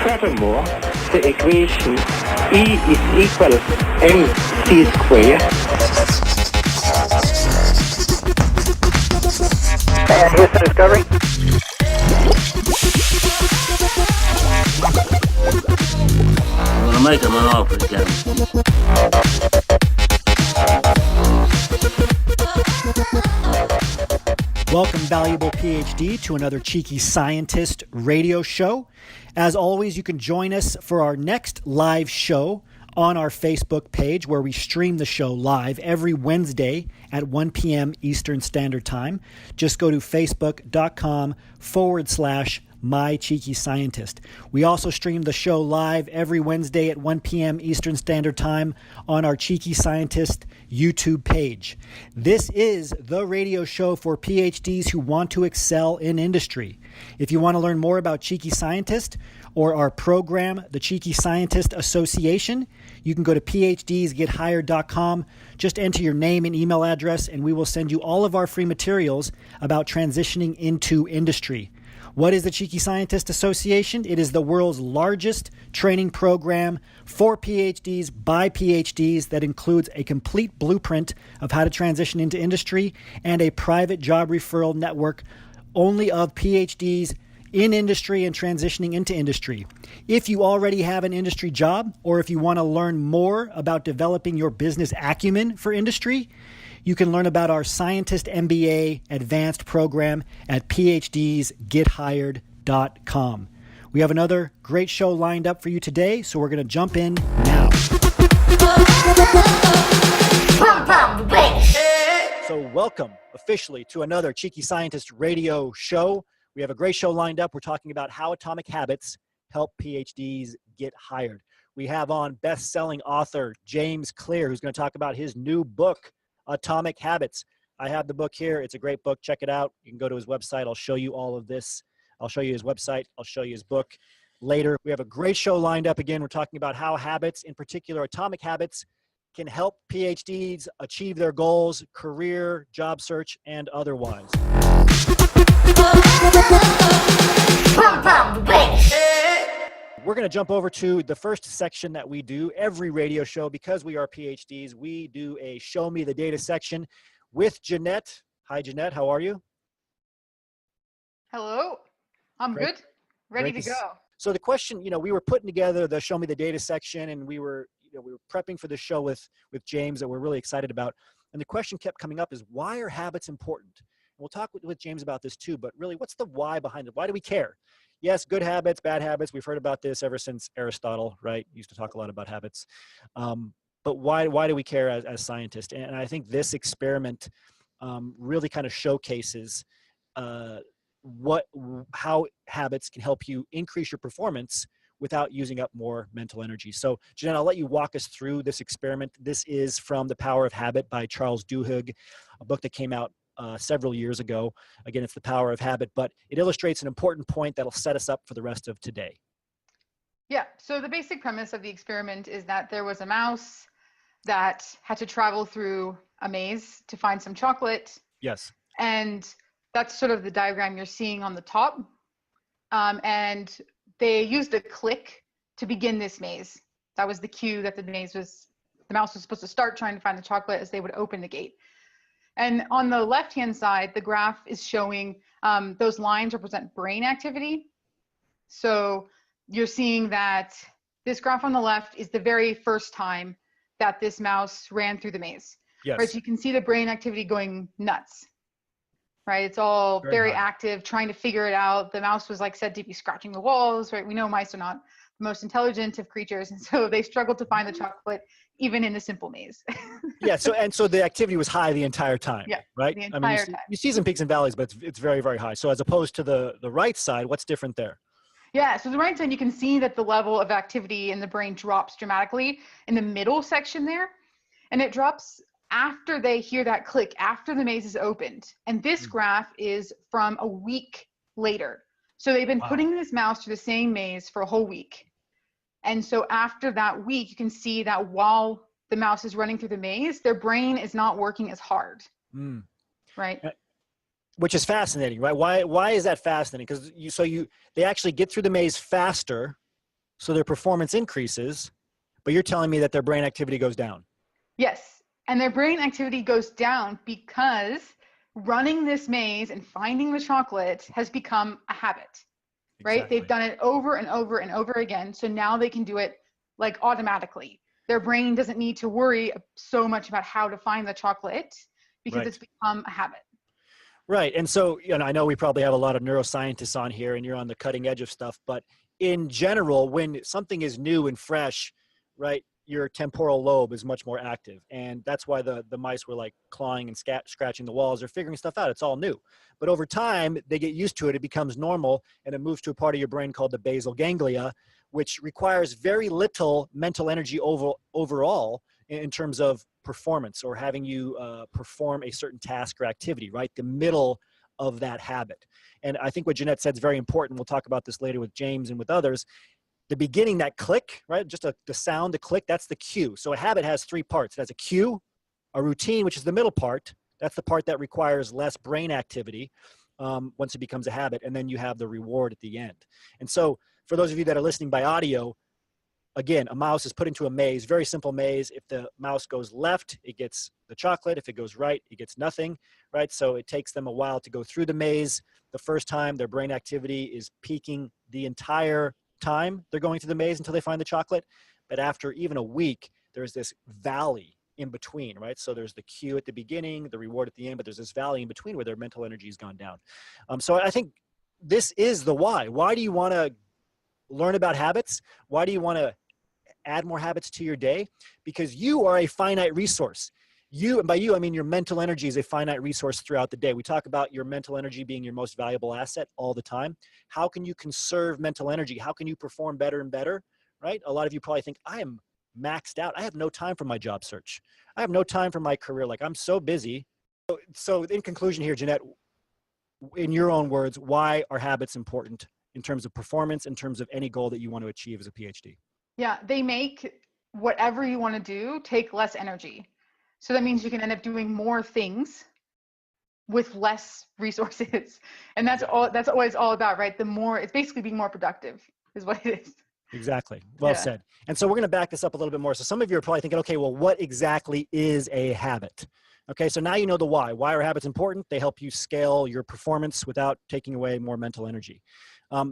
Furthermore, the equation E is equal mc squared. And Houston Discovery. I'm gonna make him an offer, Captain. Welcome, valuable PhD, to another Cheeky Scientist radio show. As always, you can join us for our next live show on our Facebook page, where we stream the show live every Wednesday at 1 p.m. Eastern Standard Time. Just go to facebook.com/My Cheeky Scientist. We also stream the show live every Wednesday at 1 p.m. Eastern Standard Time on our Cheeky Scientist YouTube page. This is the radio show for PhDs who want to excel in industry. If you want to learn more about Cheeky Scientist or our program, the Cheeky Scientist Association, you can go to phdsgethired.com. Just enter your name and email address, and we will send you all of our free materials about transitioning into industry. What is the Cheeky Scientist Association? It is the world's largest training program for PhDs by PhDs that includes a complete blueprint of how to transition into industry and a private job referral network only of PhDs in industry and transitioning into industry. If you already have an industry job, or if you want to learn more about developing your business acumen for industry, you can learn about our Scientist MBA advanced program at phdsgethired.com. We have another great show lined up for you today, so we're going to jump in now. So welcome officially to another Cheeky Scientist radio show. We have a great show lined up. We're talking about how atomic habits help PhDs get hired. We have on best-selling author James Clear, who's going to talk about his new book, Atomic Habits. I have the book here. It's a great book. Check it out. You can go to his website. I'll show you all of this. I'll show you his website. I'll show you his book later. We have a great show lined up. Again, we're talking about how habits, in particular atomic habits, can help PhDs achieve their goals, career, job search, and otherwise. We're going to jump over to the first section that we do every radio show. Because we are PhDs, we do a Show Me the Data section with Jeanette. Hi, Jeanette. How are you? Hello. I'm Great. good. Ready to go. So the question, we were putting together the Show Me the Data section, and we were prepping for the show with James that we're really excited about. And the question kept coming up is, why are habits important? And we'll talk with James about this too, but really, what's the why behind it? Why do we care? Yes, good habits, bad habits. We've heard about this ever since Aristotle, right? He used to talk a lot about habits. But why do we care as scientists? And I think this experiment really kind of showcases how habits can help you increase your performance without using up more mental energy. So, Jeanette, I'll let you walk us through this experiment. This is from The Power of Habit by Charles Duhigg, a book that came out several years ago. Again, it's The Power of Habit, but it illustrates an important point that'll set us up for the rest of today. Yeah. So the basic premise of the experiment is that there was a mouse that had to travel through a maze to find some chocolate. Yes. And that's sort of the diagram you're seeing on the top. And they used a click to begin this maze. That was the cue that the mouse was supposed to start trying to find the chocolate as they would open the gate. And on the left-hand side, the graph is showing those lines represent brain activity. So you're seeing that this graph on the left is the very first time that this mouse ran through the maze. Yes. Right? So you can see the brain activity going nuts. Right? It's all very active, trying to figure it out. The mouse was said to be scratching the walls, right? We know mice are not the most intelligent of creatures, and so they struggled to find the chocolate even in a simple maze. Yeah. So the activity was high the entire time. Yeah. Right. The entire time. You see some peaks and valleys, but it's very, very high. So as opposed to the right side, what's different there? Yeah. So the right side, you can see that the level of activity in the brain drops dramatically in the middle section there, and it drops after they hear that click, after the maze is opened. And this graph is from a week later. So they've been putting this mouse through the same maze for a whole week. And so after that week, you can see that while the mouse is running through the maze, their brain is not working as hard. Right? Which is fascinating, right? Why is that fascinating? Because they actually get through the maze faster So their performance increases, but you're telling me that their brain activity goes down. Yes. And their brain activity goes down because running this maze and finding the chocolate has become a habit, right? Exactly. They've done it over and over and over again. So now they can do it like automatically. Their brain doesn't need to worry so much about how to find the chocolate because Right. it's become a habit. Right. And so, I know we probably have a lot of neuroscientists on here and you're on the cutting edge of stuff, but in general, when something is new and fresh, right, your temporal lobe is much more active. And that's why the mice were like clawing and scratching the walls. They're figuring stuff out. It's all new. But over time, they get used to it. It becomes normal and it moves to a part of your brain called the basal ganglia, which requires very little mental energy overall in terms of performance or having you perform a certain task or activity, right? The middle of that habit. And I think what Jeanette said is very important. We'll talk about this later with James and with others. The beginning, that click, right? Just the sound, the click, that's the cue. So a habit has three parts. It has a cue, a routine, which is the middle part. That's the part that requires less brain activity once it becomes a habit. And then you have the reward at the end. And so for those of you that are listening by audio, again, a mouse is put into a maze, very simple maze. If the mouse goes left, it gets the chocolate. If it goes right, it gets nothing, right? So it takes them a while to go through the maze. The first time, their brain activity is peaking the entire time they're going through the maze until they find the chocolate. But after even a week, there's this valley in between, right? So there's the cue at the beginning, the reward at the end, but there's this valley in between where their mental energy has gone down. So I think this is the why. Why do you want to learn about habits? Why do you want to add more habits to your day? Because you are a finite resource. You, and by you, I mean your mental energy is a finite resource throughout the day. We talk about your mental energy being your most valuable asset all the time. How can you conserve mental energy? How can you perform better and better, right? A lot of you probably think, I am maxed out. I have no time for my job search. I have no time for my career. Like, I'm so busy. So in conclusion here, Jeanette, in your own words, why are habits important in terms of performance, in terms of any goal that you want to achieve as a PhD? Yeah, they make whatever you want to do take less energy. So that means you can end up doing more things with less resources. And that's all, that's what it's all about, right? The more, it's basically being more productive is what it is. Exactly. Well said. And so we're going to back this up a little bit more. So some of you are probably thinking, okay, well, what exactly is a habit? Okay, so now you know the why. Why are habits important? They help you scale your performance without taking away more mental energy.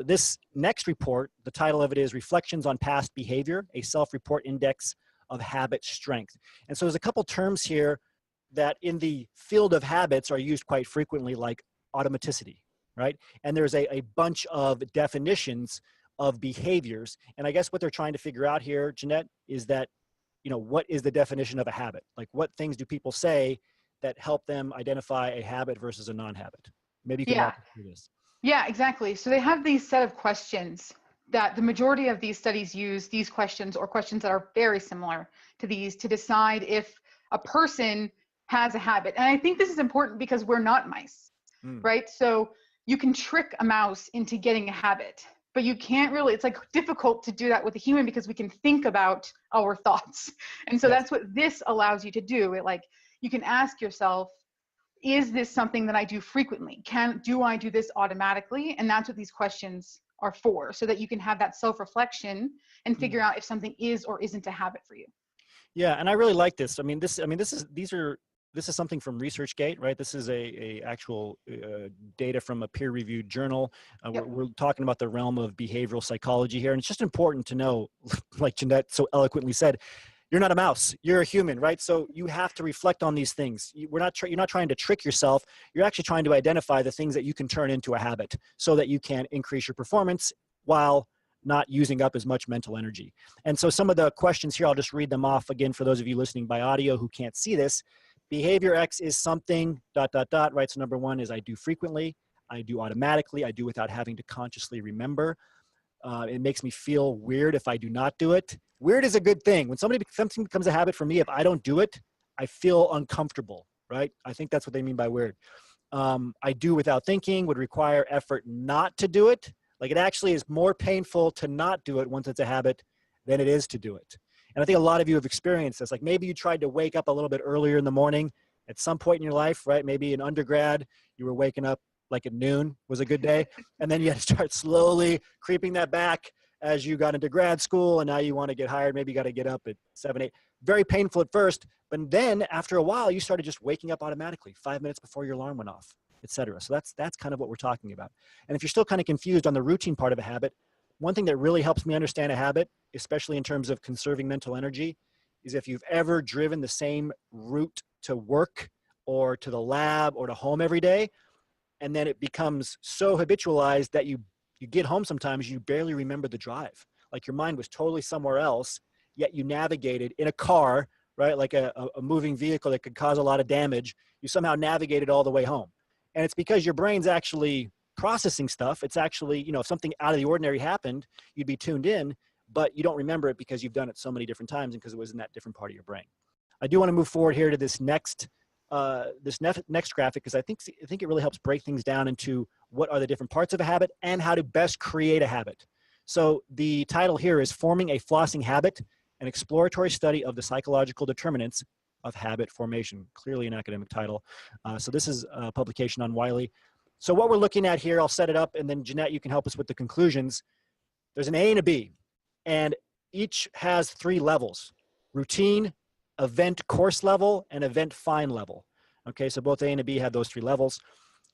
This next report, the title of it is Reflections on Past Behavior, a Self-Report Index of Habit Strength. And so there's a couple terms here that in the field of habits are used quite frequently, like automaticity, right? And there's a bunch of definitions of behaviors. And I guess what they're trying to figure out here, Jeanette, is that, what is the definition of a habit? Like, what things do people say that help them identify a habit versus a non-habit? Maybe you can walk us through this. Yeah, exactly. So they have these set of questions that the majority of these studies use these questions or questions that are very similar to these to decide if a person has a habit. And I think this is important because we're not mice, right? So you can trick a mouse into getting a habit, but you can't really, it's like difficult to do that with a human because we can think about our thoughts. And so that's what this allows you to do. It like, you can ask yourself, is this something that I do frequently? Do I do this automatically? And that's what these questions are for, so that you can have that self-reflection and figure out if something is or isn't a habit for you. Yeah, and I really like this. This is something from ResearchGate, right? This is a actual data from a peer-reviewed journal. We're talking about the realm of behavioral psychology here, and it's just important to know, like Jeanette so eloquently said, you're not a mouse, you're a human, right? So you have to reflect on these things. You're not trying to trick yourself. You're actually trying to identify the things that you can turn into a habit so that you can increase your performance while not using up as much mental energy. And so some of the questions here, I'll just read them off again for those of you listening by audio who can't see this. Behavior X is something, ... right? So number one is I do frequently, I do automatically, I do without having to consciously remember. It makes me feel weird if I do not do it. Weird is a good thing. When something becomes a habit for me, if I don't do it, I feel uncomfortable, right? I think that's what they mean by weird. I do without thinking, would require effort not to do it. Like, it actually is more painful to not do it once it's a habit than it is to do it. And I think a lot of you have experienced this. Like, maybe you tried to wake up a little bit earlier in the morning at some point in your life, right? Maybe in undergrad, you were waking up like at noon was a good day. And then you had to start slowly creeping that back. as you got into grad school and now you want to get hired. Maybe you got to get up at 7, 8. Very painful at first, but then after a while, you started just waking up automatically 5 minutes before your alarm went off, etc. So that's kind of what we're talking about. And if you're still kind of confused on the routine part of a habit, one thing that really helps me understand a habit, especially in terms of conserving mental energy, is if you've ever driven the same route to work or to the lab or to home every day, and then it becomes so habitualized that you get home sometimes, you barely remember the drive. Like your mind was totally somewhere else, yet you navigated in a car, right? Like a moving vehicle that could cause a lot of damage. You somehow navigated all the way home. And it's because your brain's actually processing stuff. It's actually, you know, if something out of the ordinary happened, you'd be tuned in, but you don't remember it because you've done it so many different times and because it was in that different part of your brain. I do want to move forward here to this next graphic, because I think it really helps break things down into what are the different parts of a habit and how to best create a habit. So the title here is Forming a Flossing Habit, an exploratory study of the psychological determinants of habit formation. Clearly an academic title. So this is a publication on Wiley. So what we're looking at here, I'll set it up, and then Jeanette, you can help us with the conclusions. There's an A and a B, and each has 3 levels: routine, event course level, and event fine level. Okay, so both A and a B have those 3 levels.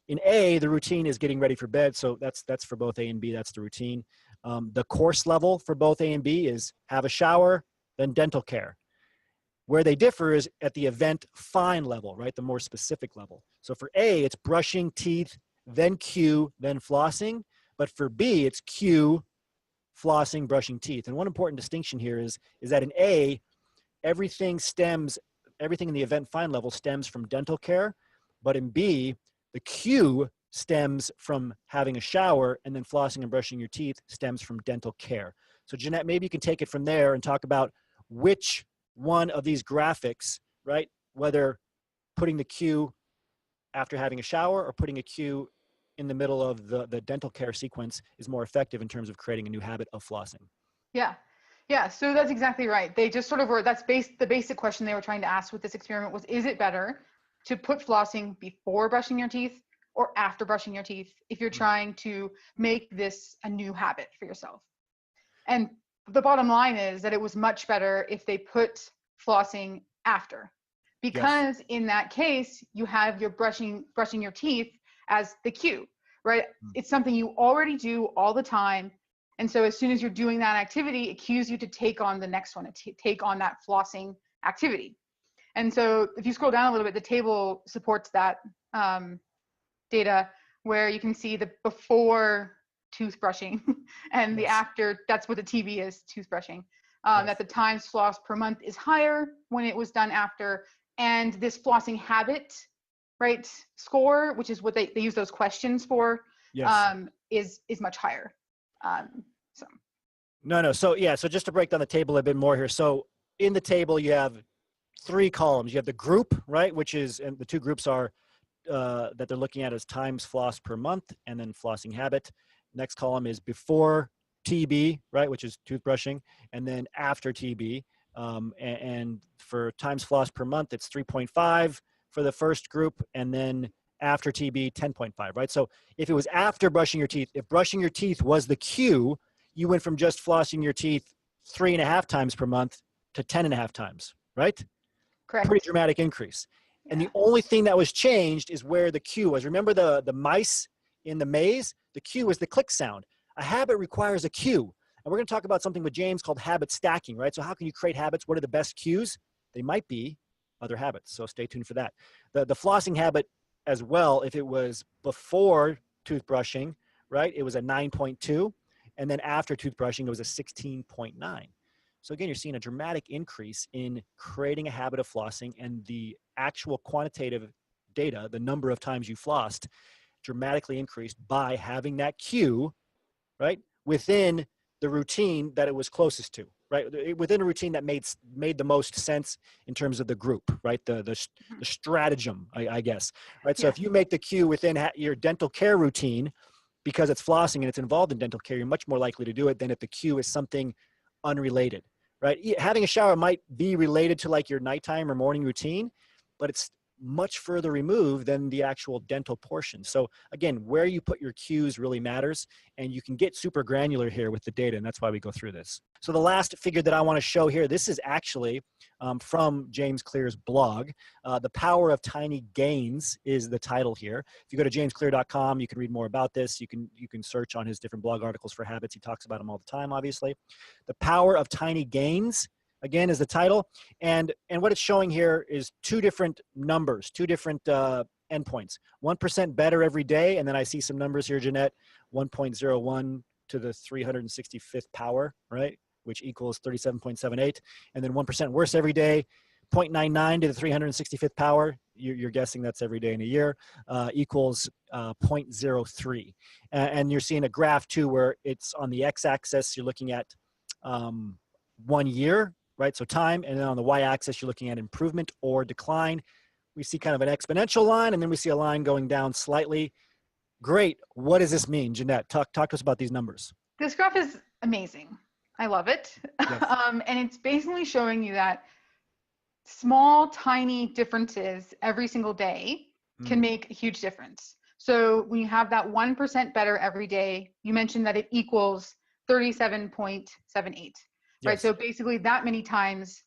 In A, the routine is getting ready for bed, so that's for both A and B, that's the routine. The course level for both A and B is have a shower, then dental care. Where they differ is at the event fine level, right? The more specific level. So for A, it's brushing teeth, then Q, then flossing. But for B, it's Q, flossing, brushing teeth. And one important distinction here is that in A, everything in the event fine level stems from dental care. But in B, the Q stems from having a shower, and then flossing and brushing your teeth stems from dental care. So Jeanette, maybe you can take it from there and talk about which one of these graphics, right? Whether putting the Q after having a shower or putting a Q in the middle of the dental care sequence is more effective in terms of creating a new habit of flossing. Yeah, so that's exactly right. They just sort of were, the basic question they were trying to ask with this experiment was, is it better to put flossing before brushing your teeth or after brushing your teeth if you're trying to make this a new habit for yourself? And the bottom line is that it was much better if they put flossing after, because in that case, you have your brushing your teeth as the cue, right? It's something you already do all the time. And so as soon as you're doing that activity, it cues you to take on the next one, to take on that flossing activity. And so if you scroll down a little bit, the table supports that data, where you can see the before toothbrushing and the after, that's what the TB is, toothbrushing. That the times floss per month is higher when it was done after. And this flossing habit, right, score, which is what they use those questions for, is much higher. So just to break down the table a bit more here. So in the table, you have 3 columns. You have the group, right, which is, and the 2 groups are that they're looking at as times floss per month, and then flossing habit. Next column is before TB, right, which is toothbrushing, and then after TB. And for times floss per month, it's 3.5 for the first group, and then after TB, 10.5, right? So if it was after brushing your teeth, if brushing your teeth was the cue, you went from just flossing your teeth 3.5 times per month to 10.5 times, right? Correct. Pretty dramatic increase. And the only thing that was changed is where the cue was. Remember the mice in the maze? The cue is the click sound. A habit requires a cue. And we're going to talk about something with James called habit stacking, right? So how can you create habits? What are the best cues? They might be other habits. So stay tuned for that. The flossing habit as well, if it was before toothbrushing, right, it was a 9.2. And then after toothbrushing, it was a 16.9. So again, you're seeing a dramatic increase in creating a habit of flossing, and the actual quantitative data, the number of times you flossed, dramatically increased by having that cue, right, within the routine that it was closest to, right, within a routine that made the most sense in terms of the group, right, the stratagem, I guess, right? So if you make the cue within your dental care routine because it's flossing and it's involved in dental care, you're much more likely to do it than if the cue is something unrelated, right? Having a shower might be related to like your nighttime or morning routine, but it's much further removed than the actual dental portion. So again, where you put your cues really matters, and you can get super granular here with the data, and that's why we go through this. So the last figure that I want to show here, this is actually from James Clear's blog. The Power of Tiny Gains is the title here. If you go to jamesclear.com, you can read more about this. You can search on his different blog articles for habits. He talks about them all the time, obviously. The Power of Tiny Gains, again, is the title. And what it's showing here is two different numbers, two different endpoints. 1% better every day, and then I see some numbers here, Jeanette, 1.01 to the 365th power, right? Which equals 37.78. And then 1% worse every day, 0.99 to the 365th power. You're guessing that's every day in a year, equals 0.03. And you're seeing a graph too, where it's on the x-axis, you're looking at 1 year, right? So time, and then on the y-axis, you're looking at improvement or decline. We see kind of an exponential line, and then we see a line going down slightly. Great. What does this mean, Jeanette? Talk to us about these numbers. This graph is amazing. I love it. Yes. And it's basically showing you that small, tiny differences every single day can make a huge difference. So when you have that 1% better every day, you mentioned that it equals 37.78, right? Yes. So basically that many times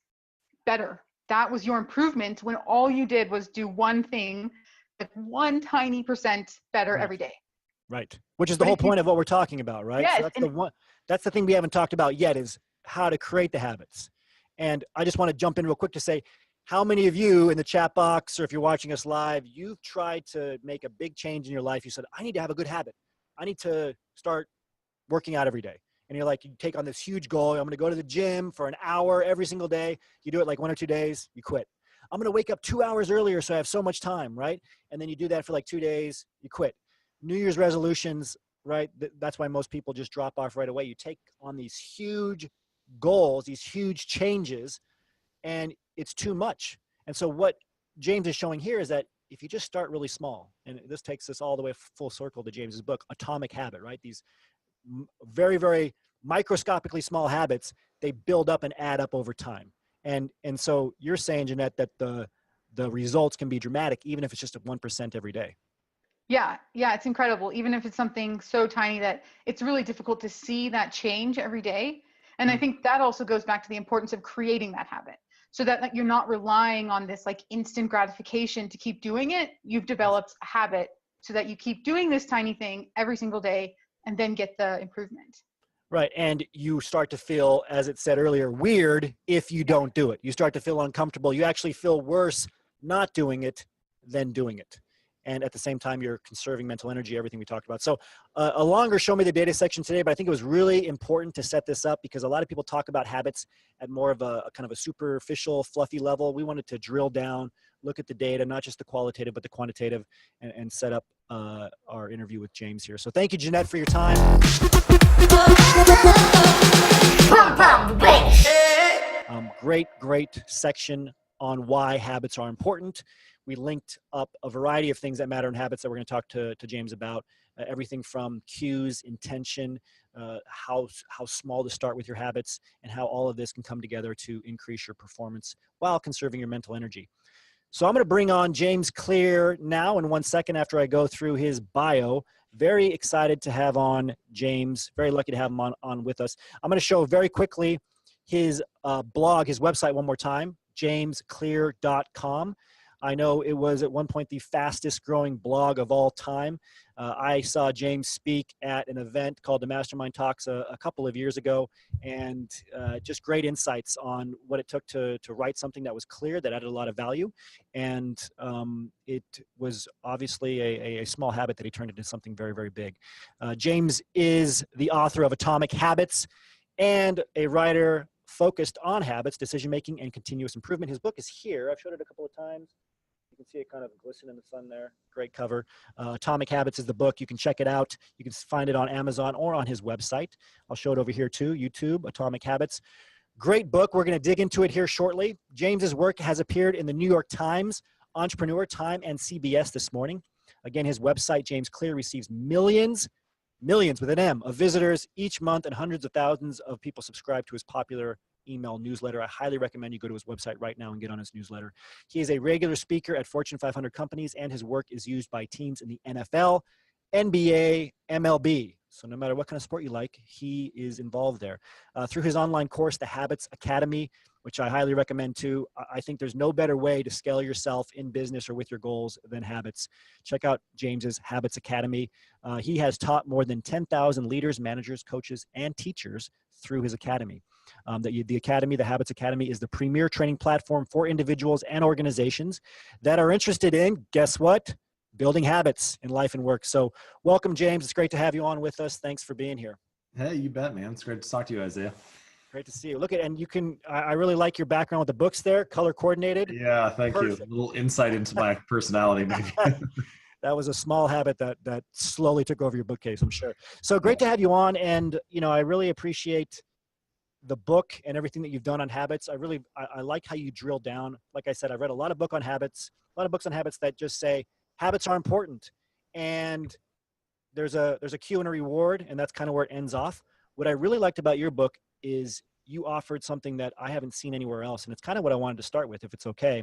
better. That was your improvement when all you did was do one thing, like one tiny percent better Right. every day. Right. Which is the But whole if you- point of what we're talking about, right? Yes, So that's the thing we haven't talked about yet, is how to create the habits. And I just want to jump in real quick to say, how many of you in the chat box, or if you're watching us live, you've tried to make a big change in your life? You said, I need to have a good habit. I need to start working out every day. And you're like, you take on this huge goal. I'm going to go to the gym for an hour every single day. You do it like 1 or 2 days, you quit. I'm going to wake up 2 hours earlier so I have so much time, right? And then you do that for like 2 days, you quit. New Year's resolutions, right? That's why most people just drop off right away. You take on these huge goals, these huge changes, and it's too much. And so what James is showing here is that if you just start really small, and this takes us all the way full circle to James's book, Atomic Habit, right? These very, very microscopically small habits, they build up and add up over time. And so you're saying, Jeanette, that the results can be dramatic, even if it's just at 1% every day. Yeah, it's incredible. Even if it's something so tiny that it's really difficult to see that change every day. And I think that also goes back to the importance of creating that habit, so that like, you're not relying on this like instant gratification to keep doing it. You've developed a habit so that you keep doing this tiny thing every single day and then get the improvement. Right. And you start to feel, as it said earlier, weird if you don't do it. You start to feel uncomfortable. You actually feel worse not doing it than doing it. And at the same time, you're conserving mental energy, everything we talked about. So a longer show me the data section today, but I think it was really important to set this up because a lot of people talk about habits at more of a kind of a superficial, fluffy level. We wanted to drill down, look at the data, not just the qualitative, but the quantitative, and set up our interview with James here. So thank you, Jeanette, for your time. Great section on why habits are important. We linked up a variety of things that matter in habits that we're going to talk to James about. Everything from cues, intention, how small to start with your habits, and how all of this can come together to increase your performance while conserving your mental energy. So I'm going to bring on James Clear now in 1 second after I go through his bio. Very excited to have on James. Very lucky to have him on with us. I'm going to show very quickly his blog, his website one more time, jamesclear.com. I know it was at one point the fastest growing blog of all time. I saw James speak at an event called the Mastermind Talks a couple of years ago, and just great insights on what it took to write something that was clear, that added a lot of value. And it was obviously a small habit that he turned into something very, very big. James is the author of Atomic Habits and a writer focused on habits, decision-making, and continuous improvement. His book is here. I've showed it a couple of times. You can see it kind of glisten in the sun there. Great cover. Atomic Habits is the book. You can check it out. You can find it on Amazon or on his website. I'll show it over here too, YouTube, Atomic Habits. Great book. We're going to dig into it here shortly. James's work has appeared in the New York Times, Entrepreneur, Time, and CBS this morning. Again, his website, James Clear, receives millions with an M, of visitors each month, and hundreds of thousands of people subscribe to his popular email newsletter. I highly recommend you go to his website right now and get on his newsletter. He is a regular speaker at Fortune 500 companies, and his work is used by teams in the NFL, NBA, MLB. So no matter what kind of sport you like, he is involved there. Through his online course, The Habits Academy, which I highly recommend too, I think there's no better way to scale yourself in business or with your goals than habits. Check out James's Habits Academy. He has taught more than 10,000 leaders, managers, coaches, and teachers through his academy. The Academy, the Habits Academy, is the premier training platform for individuals and organizations that are interested in, guess what? Building habits in life and work. So welcome, James. It's great to have you on with us. Thanks for being here. Hey, you bet, man. It's great to talk to you, Isaiah. Great to see you. Look at, and you can, I really like your background with the books there, color coordinated. Yeah, thank you. A little insight into my personality, maybe. That was a small habit that slowly took over your bookcase, I'm sure. So great to have you on. And, I really appreciate the book and everything that you've done on habits. I like how you drill down. Like I said, I've read a lot of books on habits that just say, habits are important, and there's a cue and a reward, and that's kind of where it ends off. What I really liked about your book is you offered something that I haven't seen anywhere else, and it's kind of what I wanted to start with, if it's okay.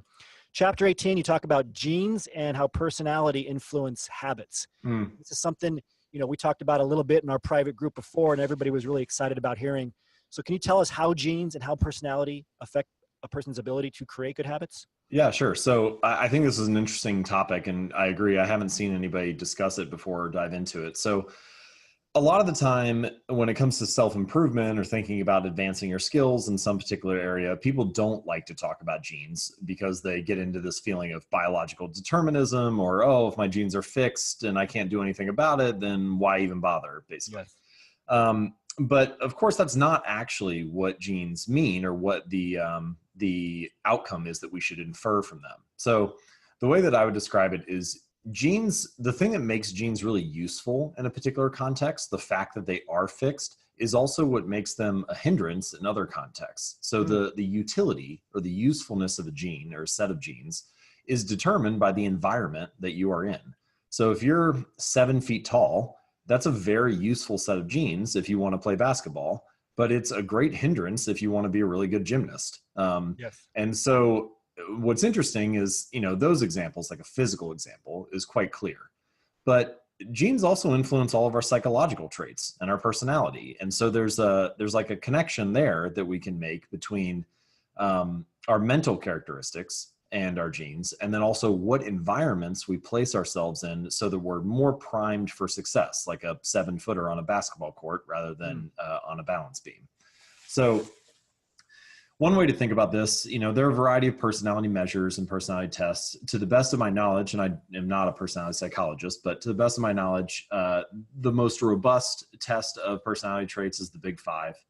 Chapter 18, you talk about genes and how personality influence habits. This is something, we talked about a little bit in our private group before, and everybody was really excited about hearing. So can you tell us how genes and how personality affect a person's ability to create good habits? Yeah, sure. So I think this is an interesting topic, and I agree. I haven't seen anybody discuss it before or dive into it. So a lot of the time when it comes to self-improvement or thinking about advancing your skills in some particular area, people don't like to talk about genes because they get into this feeling of biological determinism, or, oh, if my genes are fixed and I can't do anything about it, then why even bother, basically. Yes. But of course, that's not actually what genes mean, or what the outcome is that we should infer from them. So the way that I would describe it is, genes, the thing that makes genes really useful in a particular context, the fact that they are fixed, is also what makes them a hindrance in other contexts. So the utility or the usefulness of a gene or a set of genes is determined by the environment that you are in. So if you're 7 feet tall, that's a very useful set of genes if you want to play basketball, but it's a great hindrance if you want to be a really good gymnast. Yes. And so what's interesting is, those examples, like a physical example, is quite clear. But genes also influence all of our psychological traits and our personality. And so there's like a connection there that we can make between our mental characteristics and our genes, and then also what environments we place ourselves in so that we're more primed for success, like a 7-footer on a basketball court rather than on a balance beam. So one way to think about this, there are a variety of personality measures and personality tests. To the best of my knowledge, and I am not a personality psychologist, but to the best of my knowledge, the most robust test of personality traits is the Big Five.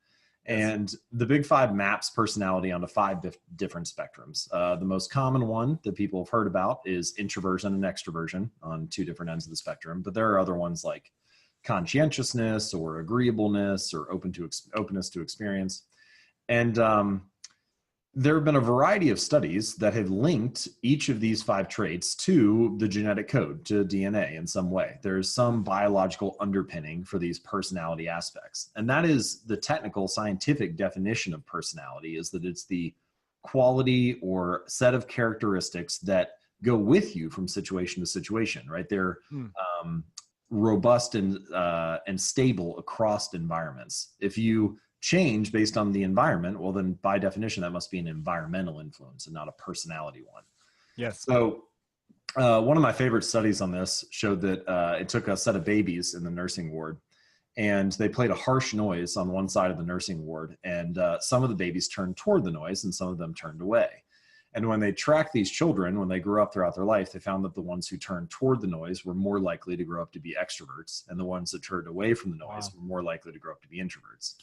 And the Big Five maps personality onto 5 different spectrums. The most common one that people have heard about is introversion and extroversion on 2 different ends of the spectrum. But there are other ones like conscientiousness or agreeableness or openness to experience. And there have been a variety of studies that have linked each of these 5 traits to the genetic code, to DNA in some way. There's some biological underpinning for these personality aspects. And that is the technical scientific definition of personality, is that it's the quality or set of characteristics that go with you from situation to situation, right? They're robust and stable across environments. If you change based on the environment, well, then by definition, that must be an environmental influence and not a personality one. Yes. So one of my favorite studies on this showed that it took a set of babies in the nursing ward, and they played a harsh noise on one side of the nursing ward, and some of the babies turned toward the noise and some of them turned away. And when they tracked these children, when they grew up throughout their life, they found that the ones who turned toward the noise were more likely to grow up to be extroverts, and the ones that turned away from the noise were more likely to grow up to be introverts.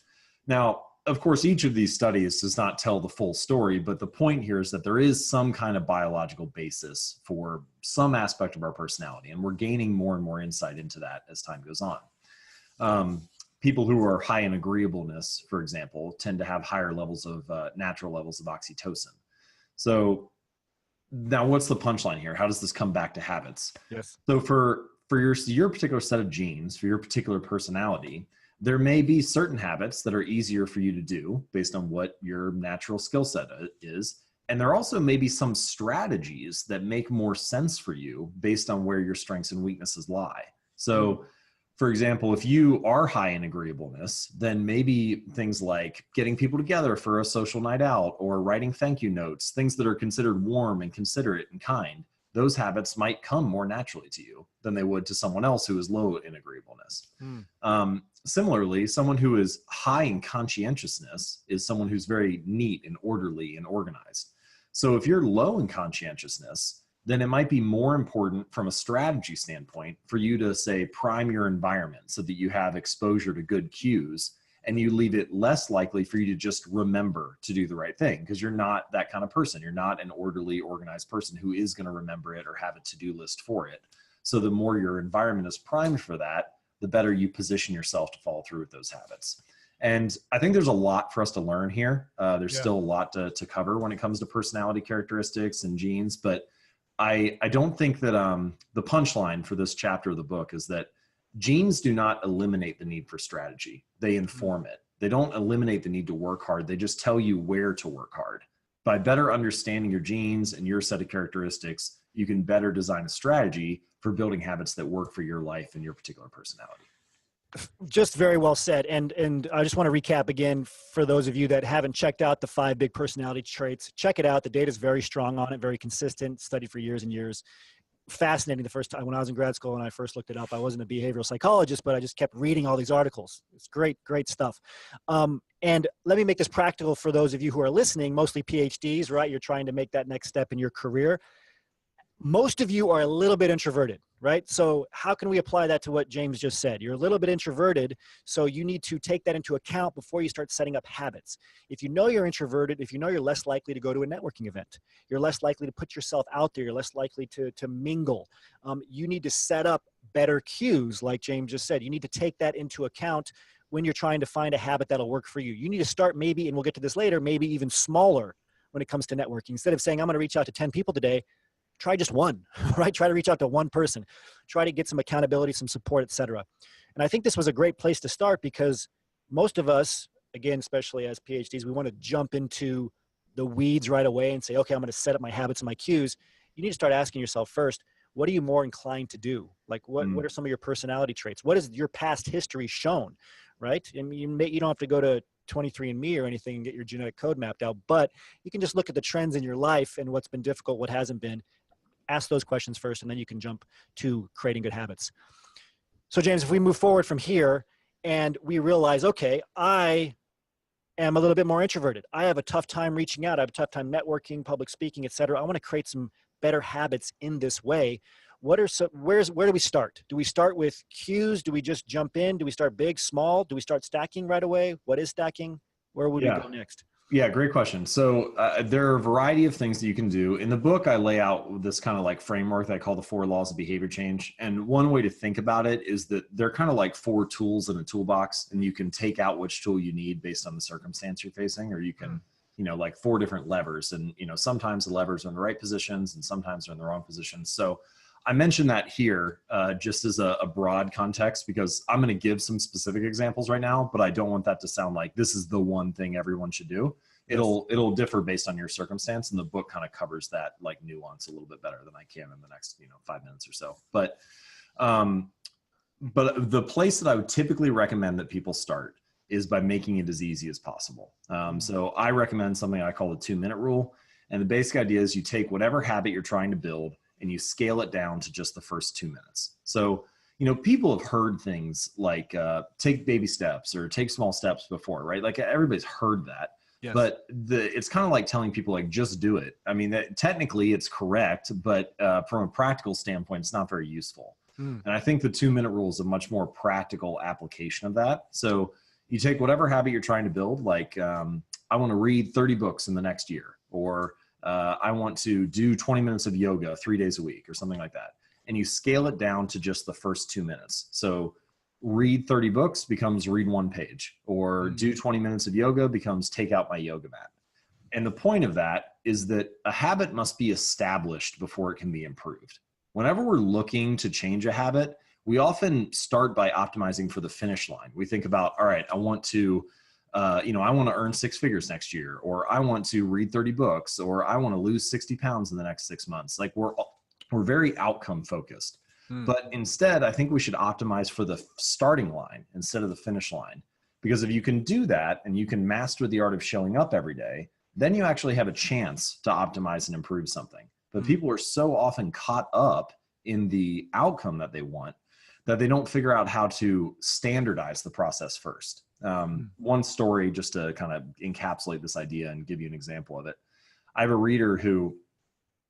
Now, of course, each of these studies does not tell the full story, but the point here is that there is some kind of biological basis for some aspect of our personality, and we're gaining more and more insight into that as time goes on. People who are high in agreeableness, for example, tend to have higher levels of natural levels of oxytocin. So now what's the punchline here? How does this come back to habits? Yes. So for your particular set of genes, for your particular personality, there may be certain habits that are easier for you to do based on what your natural skill set is. And there also may be some strategies that make more sense for you based on where your strengths and weaknesses lie. So, for example, if you are high in agreeableness, then maybe things like getting people together for a social night out or writing thank you notes, things that are considered warm and considerate and kind, those habits might come more naturally to you than they would to someone else who is low in agreeableness. Similarly, someone who is high in conscientiousness is someone who's very neat and orderly and organized. So if you're low in conscientiousness, then it might be more important from a strategy standpoint for you to say prime your environment so that you have exposure to good cues, and you leave it less likely for you to just remember to do the right thing because you're not that kind of person. You're not an orderly, organized person who is going to remember it or have a to-do list for it. So the more your environment is primed for that, the better you position yourself to follow through with those habits. And I think there's a lot for us to learn here. There's still a lot to cover when it comes to personality characteristics and genes, but I don't think that the punchline for this chapter of the book is that genes do not eliminate the need for strategy. They inform it. They don't eliminate the need to work hard. They just tell you where to work hard. By better understanding your genes and your set of characteristics, you can better design a strategy for building habits that work for your life and your particular personality. Just very well said. And I just want to recap again for those of you that haven't checked out the 5 big personality traits. Check it out. The data is very strong on it, very consistent, studied for years and years. Fascinating. The first time when I was in grad school and I first looked it up, I wasn't a behavioral psychologist, but I just kept reading all these articles. It's great stuff. And let me make this practical for those of you who are listening, mostly PhDs, right? You're trying to make that next step in your career. Most of you are a little bit introverted, right? So how can we apply that to what James just said? You're a little bit introverted, so you need to take that into account before you start setting up habits. If you know you're introverted, if you know you're less likely to go to a networking event, you're less likely to put yourself out there, you're less likely to mingle, you need to set up better cues, like James just said. You need to take that into account when you're trying to find a habit that'll work for you. You need to start maybe, and we'll get to this later, maybe even smaller when it comes to networking. Instead of saying, I'm going to reach out to 10 people today, try just one, right? Try to reach out to one person. Try to get some accountability, some support, etc. And I think this was a great place to start because most of us, again, especially as PhDs, we want to jump into the weeds right away and say, okay, I'm going to set up my habits and my cues. You need to start asking yourself first, what are you more inclined to do? Like what are some of your personality traits? What has your past history shown, right? And you don't have to go to 23andMe or anything and get your genetic code mapped out, but you can just look at the trends in your life and what's been difficult, what hasn't been. Ask those questions first, and then you can jump to creating good habits. So James, if we move forward from here and we realize, okay, I am a little bit more introverted. I have a tough time reaching out. I have a tough time networking, public speaking, etc. I want to create some better habits in this way. Where do we start? Do we start with cues? Do we just jump in? Do we start big, small? Do we start stacking right away? What is stacking? Where would we go next? Yeah, great question. So there are a variety of things that you can do. In the book, I lay out this kind of like framework that I call the 4 laws of behavior change. And one way to think about it is that they're kind of like 4 tools in a toolbox, and you can take out which tool you need based on the circumstance you're facing, or you can, like 4 different levers. And, sometimes the levers are in the right positions and sometimes they're in the wrong positions. So I mentioned that here just as a broad context because I'm going to give some specific examples right now, but I don't want that to sound like this is the one thing everyone should do. It'll differ based on your circumstance, and the book kind of covers that like nuance a little bit better than I can in the next 5 minutes or so. But the place that I would typically recommend that people start is by making it as easy as possible. So I recommend something I call the 2-minute rule, and the basic idea is you take whatever habit you're trying to build and you scale it down to just the first 2 minutes. So, people have heard things like take baby steps or take small steps before, right? Like everybody's heard that. Yes. But it's kind of like telling people like, just do it. I mean, technically it's correct, but from a practical standpoint, it's not very useful. And I think the 2-minute rule is a much more practical application of that. So you take whatever habit you're trying to build, like I want to read 30 books in the next year, or I want to do 20 minutes of yoga 3 days a week or something like that. And you scale it down to just the first 2 minutes. So read 30 books becomes read 1 page, or do 20 minutes of yoga becomes take out my yoga mat. And the point of that is that a habit must be established before it can be improved. Whenever we're looking to change a habit, we often start by optimizing for the finish line. We think about, all right, I want to, I want to earn 6 figures next year, or I want to read 30 books, or I want to lose 60 pounds in the next 6 months. Like we're very outcome focused. But instead, I think we should optimize for the starting line instead of the finish line. Because if you can do that and you can master the art of showing up every day, then you actually have a chance to optimize and improve something. But people are so often caught up in the outcome that they want that they don't figure out how to standardize the process first. One story, just to kind of encapsulate this idea and give you an example of it. I have a reader who,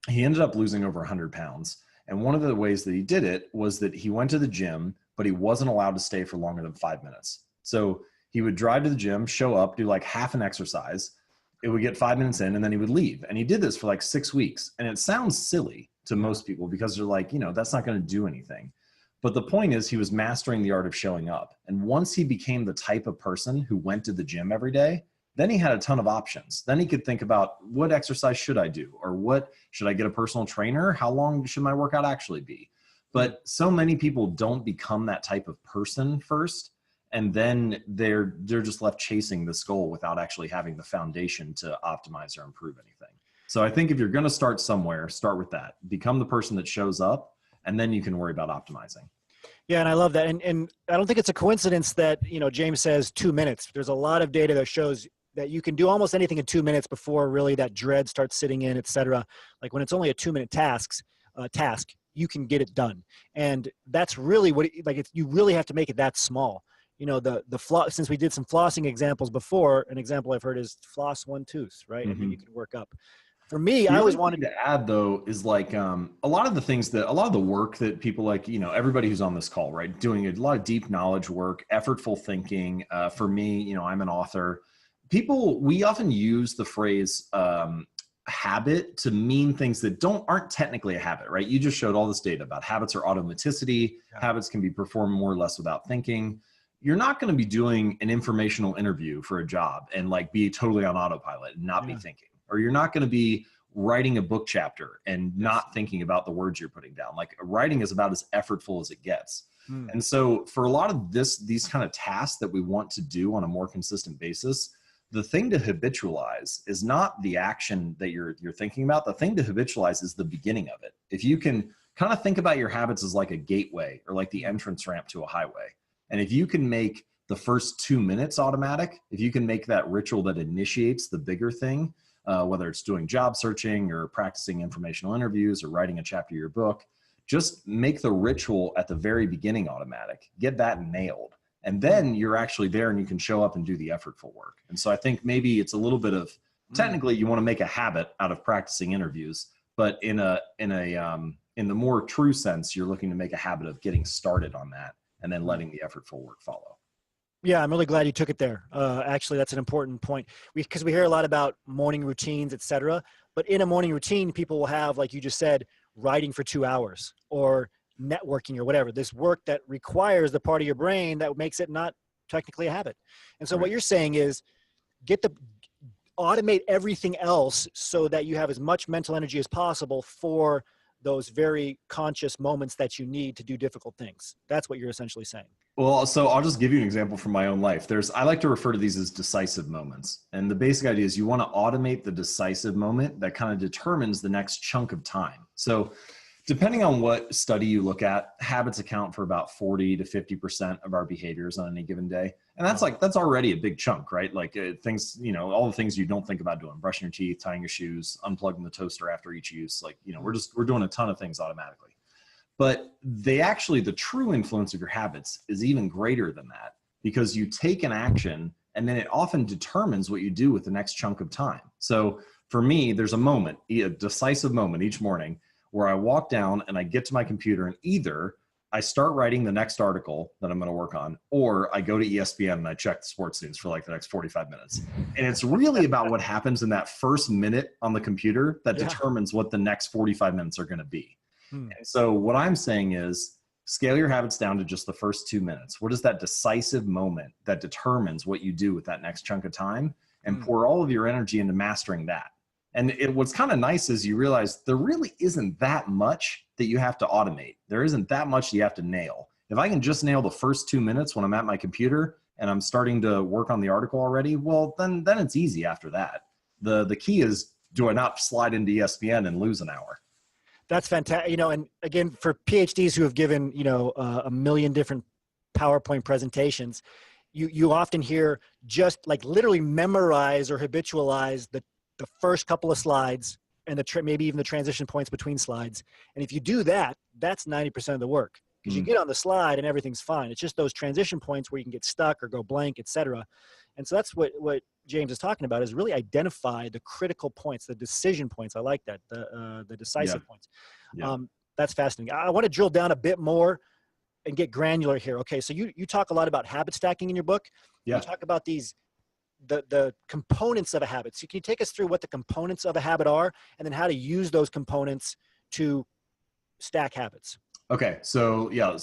he ended up losing over 100 pounds. And one of the ways that he did it was that he went to the gym, but he wasn't allowed to stay for longer than 5 minutes. So he would drive to the gym, show up, do like half an exercise. It would get 5 minutes in and then he would leave. And he did this for like 6 weeks. And it sounds silly to most people because they're like, that's not going to do anything. But the point is he was mastering the art of showing up. And once he became the type of person who went to the gym every day, then he had a ton of options. Then he could think about, what exercise should I do? Or what should I get a personal trainer? How long should my workout actually be? But so many people don't become that type of person first. And then they're just left chasing this goal without actually having the foundation to optimize or improve anything. So I think if you're going to start somewhere, start with that. Become the person that shows up, and then you can worry about optimizing. Yeah, and I love that. And I don't think it's a coincidence that, James says 2 minutes. There's a lot of data that shows that you can do almost anything in 2 minutes before really that dread starts sitting in, et cetera. Like when it's only a 2-minute task, you can get it done. And that's really you really have to make it that small. The floss, since we did some flossing examples before, an example I've heard is floss 1 tooth, right? And then you can work up. For me, I always wanted to add though, is like a lot of the work that people like, everybody who's on this call, right? Doing a lot of deep knowledge work, effortful thinking. For me, I'm an author. We often use the phrase habit to mean things that aren't technically a habit, right? You just showed all this data about habits are automaticity. Yeah. Habits can be performed more or less without thinking. You're not going to be doing an informational interview for a job and like be totally on autopilot and not be thinking, or you're not going to be writing a book chapter and not thinking about the words you're putting down. Like writing is about as effortful as it gets. And so for a lot of these kind of tasks that we want to do on a more consistent basis, the thing to habitualize is not the action that you're thinking about. The thing to habitualize is the beginning of it. If you can kind of think about your habits as like a gateway or like the entrance ramp to a highway. And if you can make the first 2 minutes automatic, if you can make that ritual that initiates the bigger thing, whether it's doing job searching or practicing informational interviews or writing a chapter of your book, just make the ritual at the very beginning automatic. Get that nailed. And then you're actually there and you can show up and do the effortful work. And so I think maybe it's a little bit of, technically you want to make a habit out of practicing interviews, but in the more true sense, you're looking to make a habit of getting started on that and then letting the effortful work follow. Yeah, I'm really glad you took it there. Actually, that's an important point because we hear a lot about morning routines, et cetera. But in a morning routine, people will have, like you just said, writing for 2 hours or networking or whatever, this work that requires the part of your brain that makes it not technically a habit. And so what you're saying is automate everything else so that you have as much mental energy as possible for those very conscious moments that you need to do difficult things. That's what you're essentially saying. Well, so I'll just give you an example from my own life. I like to refer to these as decisive moments. And the basic idea is you want to automate the decisive moment that kind of determines the next chunk of time. So depending on what study you look at, habits account for about 40 to 50% of our behaviors on any given day. And that's already a big chunk, right? Like things, all the things you don't think about doing, brushing your teeth, tying your shoes, unplugging the toaster after each use. Like, we're doing a ton of things automatically. But the true influence of your habits is even greater than that because you take an action and then it often determines what you do with the next chunk of time. So for me, there's a decisive moment each morning where I walk down and I get to my computer and either I start writing the next article that I'm going to work on, or I go to ESPN and I check the sports news for like the next 45 minutes. And it's really about what happens in that first minute on the computer that determines what the next 45 minutes are going to be. And so what I'm saying is scale your habits down to just the first 2 minutes. What is that decisive moment that determines what you do with that next chunk of time, and pour all of your energy into mastering that. And what's kind of nice is you realize there really isn't that much that you have to automate. There isn't that much you have to nail. If I can just nail the first 2 minutes when I'm at my computer and I'm starting to work on the article already, well, then it's easy after that. The key is, do I not slide into ESPN and lose an hour? That's fantastic. And again, for PhDs who have given, a million different PowerPoint presentations, you often hear just like literally memorize or habitualize the first couple of slides and maybe even the transition points between slides. And if you do that, that's 90% of the work, because you get on the slide and everything's fine. It's just those transition points where you can get stuck or go blank, etc. And so that's what James is talking about, is really identify the critical points, the decision points. I like that, the decisive points. Yeah. That's fascinating. I want to drill down a bit more and get granular here. Okay, so you talk a lot about habit stacking in your book. Yeah. You talk about the components of a habit. So can you take us through what the components of a habit are, and then how to use those components to stack habits? Okay, so yeah,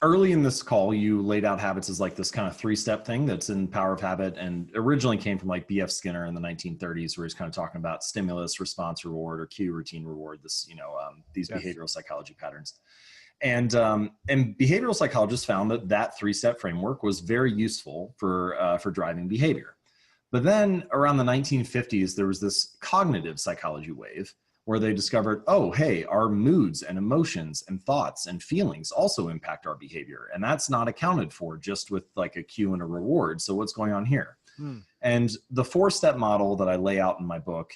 early in this call, you laid out habits as like this kind of 3-step thing that's in Power of Habit, and originally came from like B.F. Skinner in the 1930s, where he's kind of talking about stimulus, response, reward, or cue, routine, reward. These behavioral psychology patterns, and behavioral psychologists found that 3-step framework was very useful for driving behavior. But then around the 1950s, there was this cognitive psychology wave, where they discovered, oh, hey, our moods and emotions and thoughts and feelings also impact our behavior. And that's not accounted for just with like a cue and a reward. So what's going on here? And the 4-step model that I lay out in my book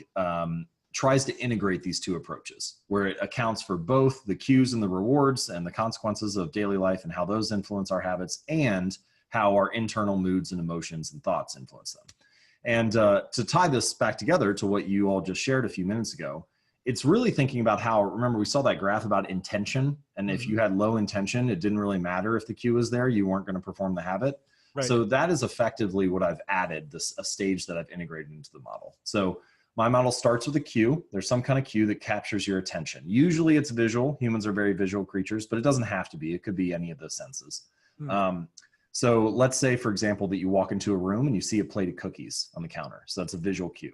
tries to integrate these two approaches, where it accounts for both the cues and the rewards and the consequences of daily life and how those influence our habits, and how our internal moods and emotions and thoughts influence them. And to tie this back together to what you all just shared a few minutes ago, it's really thinking about how, remember we saw that graph about intention, and if you had low intention, it didn't really matter if the cue was there, you weren't going to perform the habit. Right. So that is effectively what I've added, a stage that I've integrated into the model. So my model starts with a cue. There's some kind of cue that captures your attention. Usually it's visual. Humans are very visual creatures, but it doesn't have to be. It could be any of the senses. So let's say, for example, that you walk into a room and you see a plate of cookies on the counter. So that's a visual cue.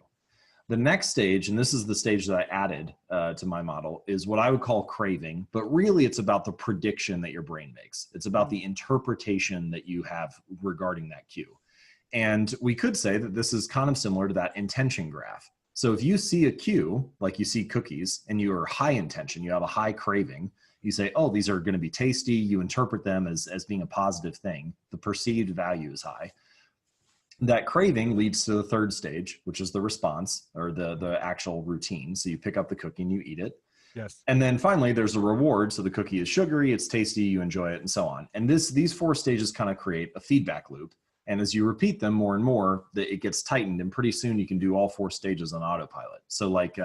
The next stage, and this is the stage that I added to my model, is what I would call craving, but really it's about the prediction that your brain makes. It's about the interpretation that you have regarding that cue. And we could say that this is kind of similar to that intention graph. So if you see a cue, like you see cookies, and you are high intention, you have a high craving, you say, oh, these are going to be tasty. You interpret them as being a positive thing. The perceived value is high. That craving leads to the 3rd stage, which is the response, or the actual routine. So you pick up the cookie and you eat it. Yes. And then finally, there's a reward. So the cookie is sugary, it's tasty, you enjoy it, and so on. And these 4 stages kind of create a feedback loop. And as you repeat them more and more, it gets tightened. And pretty soon you can do all 4 stages on autopilot. So like,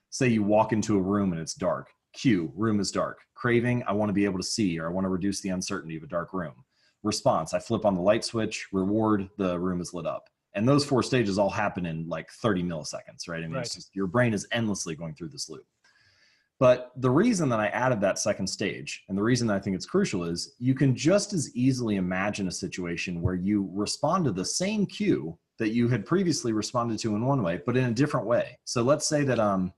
say you walk into a room and it's dark. Cue, room is dark. Craving, I want to be able to see, or I want to reduce the uncertainty of a dark room. Response, I flip on the light switch. Reward, the room is lit up. And those 4 stages all happen in like 30 milliseconds, right? I mean, It's just, your brain is endlessly going through this loop. But the reason that I added that 2nd stage, and the reason that I think it's crucial, is you can just as easily imagine a situation where you respond to the same cue that you had previously responded to in one way, but in a different way. So let's say that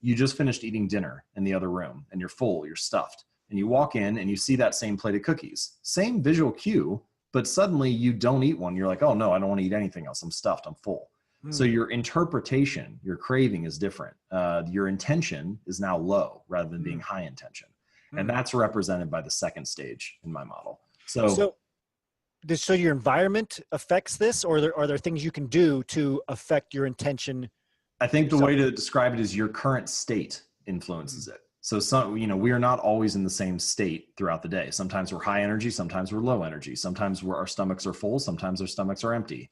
you just finished eating dinner in the other room and you're full, you're stuffed. And you walk in and you see that same plate of cookies, same visual cue, but suddenly you don't eat one. You're like, oh no, I don't want to eat anything else. I'm stuffed, I'm full. So your interpretation, your craving is different. Your intention is now low rather than being high intention. And that's represented by the 2nd stage in my model. So your environment affects this, or are there things you can do to affect your intention? I think the way to describe it is your current state influences it. So we are not always in the same state throughout the day. Sometimes we're high energy, sometimes we're low energy. Sometimes our stomachs are full, sometimes our stomachs are empty.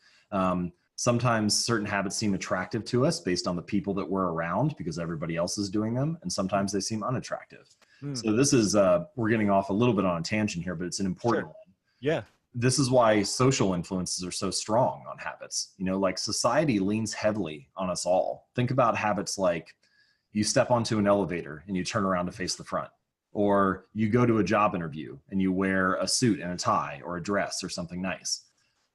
Sometimes certain habits seem attractive to us based on the people that we're around because everybody else is doing them. And sometimes they seem unattractive. So this is, we're getting off a little bit on a tangent here, but it's an important one. Yeah. This is why social influences are so strong on habits. Like society leans heavily on us all. Think about habits like, you step onto an elevator and you turn around to face the front, or you go to a job interview and you wear a suit and a tie or a dress or something nice.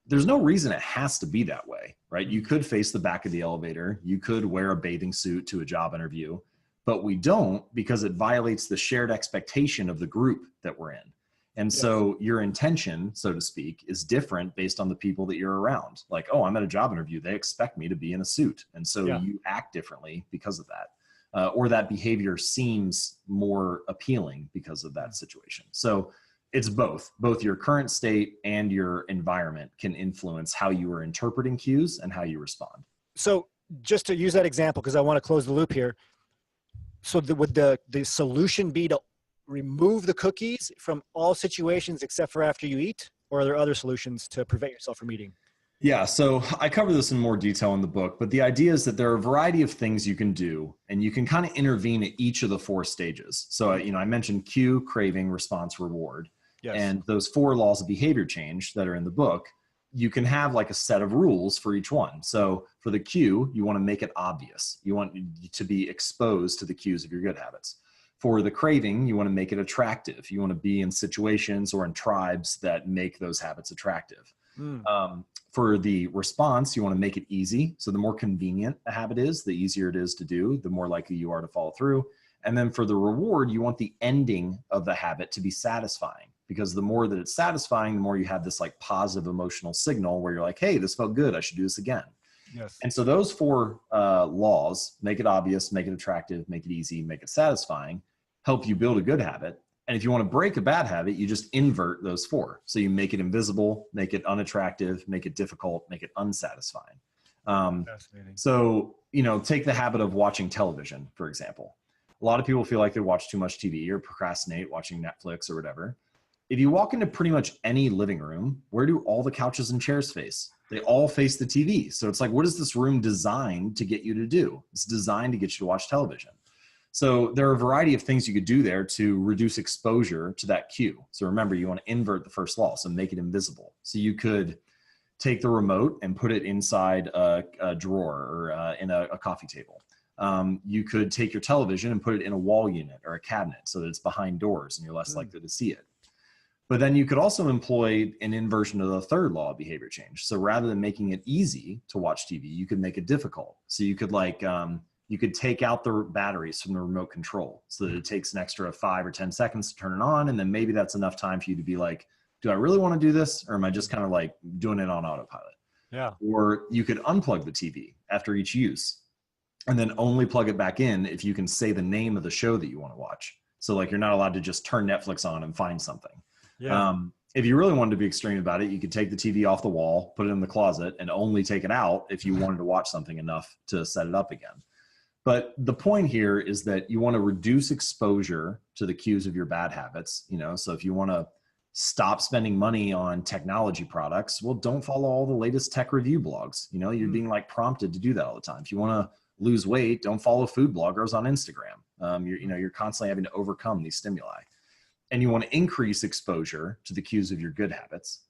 There's no reason it has to be that way, right? You could face the back of the elevator. You could wear a bathing suit to a job interview, but we don't, because it violates the shared expectation of the group that we're in. And so your intention, so to speak, is different based on the people that you're around. Like, oh, I'm at a job interview. They expect me to be in a suit. And so you act differently because of that. Or that behavior seems more appealing because of that situation. So it's both your current state and your environment can influence how you are interpreting cues and how you respond. So just to use that example, because I want to close the loop here. So would the solution be to remove the cookies from all situations except for after you eat? Or are there other solutions to prevent yourself from eating? Yeah, so I cover this in more detail in the book, but the idea is that there are a variety of things you can do, and you can kind of intervene at each of the 4 stages. So, I mentioned cue, craving, response, reward. Yes. And those 4 laws of behavior change that are in the book, you can have like a set of rules for each one. So for the cue, you want to make it obvious. You want to be exposed to the cues of your good habits. For the craving, you want to make it attractive. You want to be in situations or in tribes that make those habits attractive. For the response, you want to make it easy. So the more convenient a habit is, the easier it is to do, the more likely you are to follow through. And then for the reward, you want the ending of the habit to be satisfying, because the more that it's satisfying, the more you have this like positive emotional signal where you're like, hey, this felt good. I should do this again. Yes. And so those 4 laws, make it obvious, make it attractive, make it easy, make it satisfying, help you build a good habit. And if you want to break a bad habit, you just invert those 4. So you make it invisible, make it unattractive, make it difficult, make it unsatisfying. So, take the habit of watching television, for example. A lot of people feel like they watch too much TV or procrastinate watching Netflix or whatever. If you walk into pretty much any living room, where do all the couches and chairs face? They all face the TV. So it's like, what is this room designed to get you to do? It's designed to get you to watch television. So there are a variety of things you could do there to reduce exposure to that cue. So remember, you want to invert the first law, so make it invisible. So you could take the remote and put it inside a drawer or in a coffee table. You could take your television and put it in a wall unit or a cabinet so that it's behind doors and you're less likely to see it. But then you could also employ an inversion of the 3rd law of behavior change. So rather than making it easy to watch TV, you could make it difficult. So you could you could take out the batteries from the remote control so that it takes an extra 5 or 10 seconds to turn it on. And then maybe that's enough time for you to be like, do I really want to do this? Or am I just kind of like doing it on autopilot? Yeah. Or you could unplug the TV after each use and then only plug it back in if you can say the name of the show that you want to watch. So like, you're not allowed to just turn Netflix on and find something. Yeah. If you really wanted to be extreme about it, you could take the TV off the wall, put it in the closet, and only take it out if you wanted to watch something enough to set it up again. But the point here is that you want to reduce exposure to the cues of your bad habits. So if you want to stop spending money on technology products, well, don't follow all the latest tech review blogs. You're being like prompted to do that all the time. If you want to lose weight, don't follow food bloggers on Instagram. You're constantly having to overcome these stimuli. And you want to increase exposure to the cues of your good habits.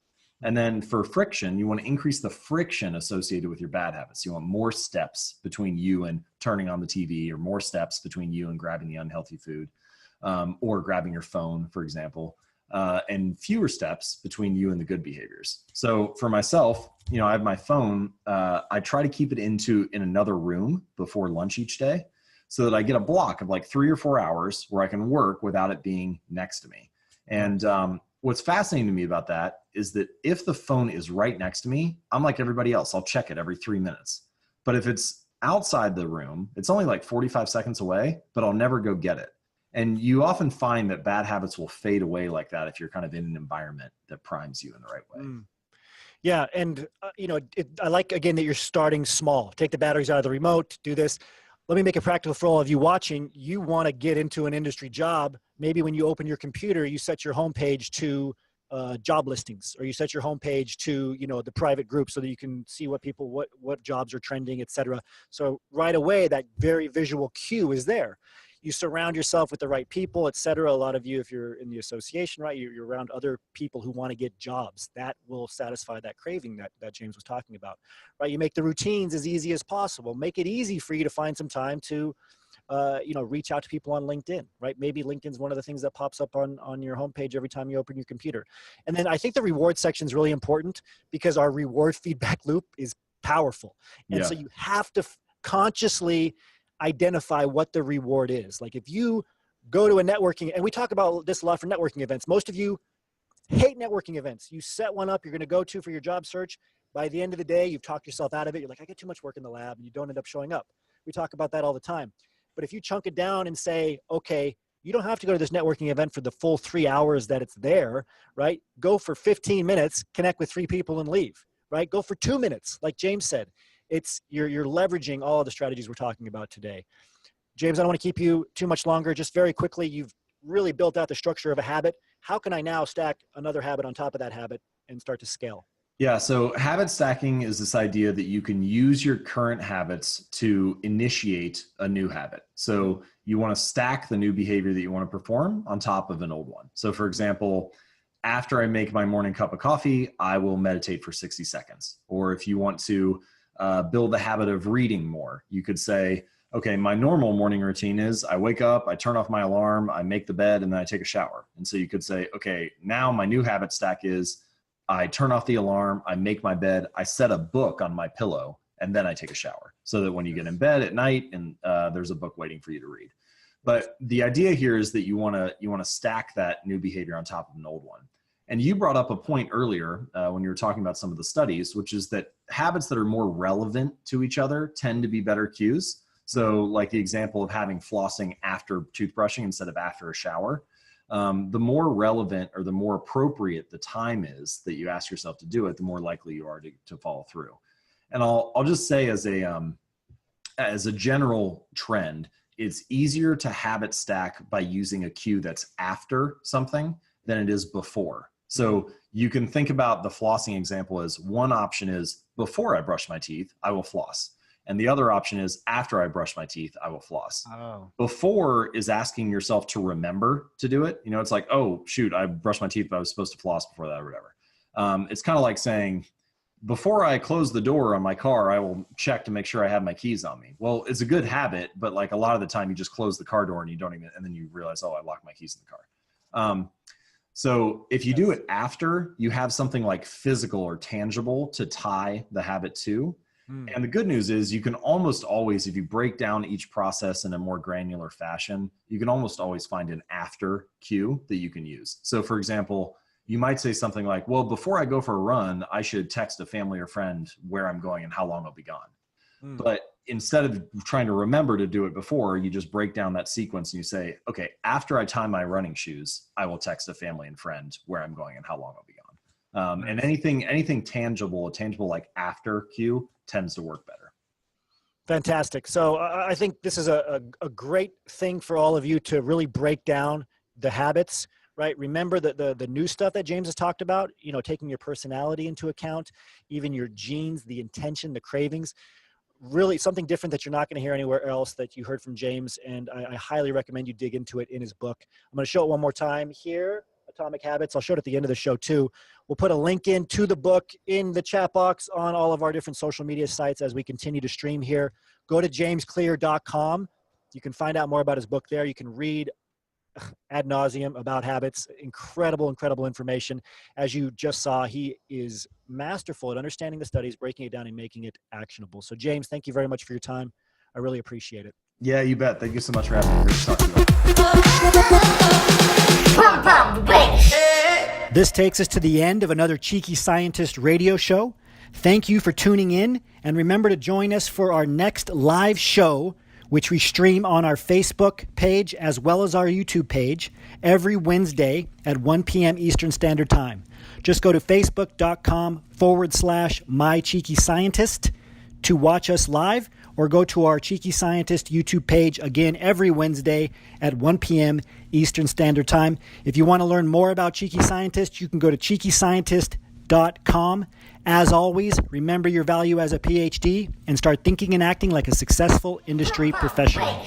And then for friction, you want to increase the friction associated with your bad habits. You want more steps between you and turning on the TV, or more steps between you and grabbing the unhealthy food, or grabbing your phone, for example, and fewer steps between you and the good behaviors. So for myself, I have my phone. I try to keep it in another room before lunch each day, so that I get a block of like 3 or 4 hours where I can work without it being next to me. And what's fascinating to me about that is that if the phone is right next to me, I'm like everybody else. I'll check it every 3 minutes. But if it's outside the room, it's only like 45 seconds away, but I'll never go get it. And you often find that bad habits will fade away like that if you're kind of in an environment that primes you in the right way. Yeah. And, I like, again, that you're starting small. Take the batteries out of the remote, do this. Let me make it practical for all of you watching. You want to get into an industry job. Maybe when you open your computer, you set your homepage to job listings, or you set your homepage to, the private group so that you can see what jobs are trending, et cetera. So right away, that very visual cue is there. You surround yourself with the right people, et cetera. A lot of you, if you're in the association, right, you're around other people who want to get jobs. That will satisfy that craving that James was talking about, right? You make the routines as easy as possible. Make it easy for you to find some time to, reach out to people on LinkedIn, right? Maybe LinkedIn's one of the things that pops up on your homepage every time you open your computer. And then I think the reward section is really important, because our reward feedback loop is powerful. And so you have to consciously identify what the reward is. Like if you go to a networking, and we talk about this a lot for networking events, most of you Hate networking events. You set one up you're going to go to for your job search. By the end of the day, you've talked yourself out of it. You're like, I get too much work in the lab, and you don't end up showing up. We talk about that all the time. But if you chunk it down and say, okay, you don't have to go to this networking event for the full 3 hours that it's there, right? Go for 15 minutes, connect with 3 people and leave, right? Go for 2 minutes, like James said. You're leveraging all of the strategies we're talking about today. James, I don't want to keep you too much longer. Just very quickly, you've really built out the structure of a habit. How can I now stack another habit on top of that habit and start to scale? Yeah, so habit stacking is this idea that you can use your current habits to initiate a new habit. So you want to stack the new behavior that you want to perform on top of an old one. So for example, after I make my morning cup of coffee, I will meditate for 60 seconds. Or if you want to build the habit of reading more, you could say, okay, my normal morning routine is I wake up, I turn off my alarm, I make the bed, and then I take a shower. And so you could say, okay, now my new habit stack is I turn off the alarm, I make my bed, I set a book on my pillow, and then I take a shower. So that when you get in bed at night, and there's a book waiting for you to read. But the idea here is that you want to stack that new behavior on top of an old one. And you brought up a point earlier when you were talking about some of the studies, which is that habits that are more relevant to each other tend to be better cues. So like the example of having flossing after toothbrushing instead of after a shower. The more relevant or the more appropriate the time is that you ask yourself to do it, the more likely you are to follow through. And I'll just say as a general trend, it's easier to habit stack by using a cue that's after something than it is before. So you can think about the flossing example as one option is before I brush my teeth, I will floss. And the other option is after I brush my teeth, I will floss. Oh. Before is asking yourself to remember to do it. You know, it's like, oh, shoot, I brushed my teeth, but I was supposed to floss before that or whatever. It's kind of like saying, before I close the door on my car, I will check to make sure I have my keys on me. Well, it's a good habit, but like a lot of the time you just close the car door and you don't even, and then you realize, oh, I locked my keys in the car. So if you do it after, you have something like physical or tangible to tie the habit to. And the good news is you can almost always, if you break down each process in a more granular fashion, you can almost always find an after cue that you can use. So for example, you might say something like, well, before I go for a run, I should text a family or friend where I'm going and how long I'll be gone. But instead of trying to remember to do it before, you just break down that sequence and you say, okay, after I tie my running shoes, I will text a family and friend where I'm going and how long I'll be gone. And anything tangible, a tangible like after cue tends to work better. Fantastic. So I think this is a great thing for all of you to really break down the habits, right? Remember the new stuff that James has talked about, you know, taking your personality into account, even your genes, the intention, the cravings, really something different that you're not going to hear anywhere else that you heard from James. And I highly recommend you dig into it in his book. I'm going to show it one more time here. Atomic Habits. I'll show it at the end of the show too. We'll put a link in to the book in the chat box on all of our different social media sites as we continue to stream here. Go to jamesclear.com. You can find out more about his book there. You can read ad nauseum about habits. Incredible, incredible information. As you just saw, he is masterful at understanding the studies, breaking it down and making it actionable. So James, thank you very much for your time. I really appreciate it. Yeah, you bet. Thank you so much for having me. Great to talk to you. This takes us to the end of another Cheeky Scientist radio show. Thank you for tuning in, and remember to join us for our next live show, which we stream on our Facebook page as well as our YouTube page every Wednesday at 1 p.m. Eastern Standard Time. Just go to facebook.com/mycheekyscientist to watch us live, or go to our Cheeky Scientist YouTube page again every Wednesday at 1 p.m. Eastern Standard Time. If you want to learn more about Cheeky Scientist, you can go to cheekyscientist.com. As always, remember your value as a PhD and start thinking and acting like a successful industry professional.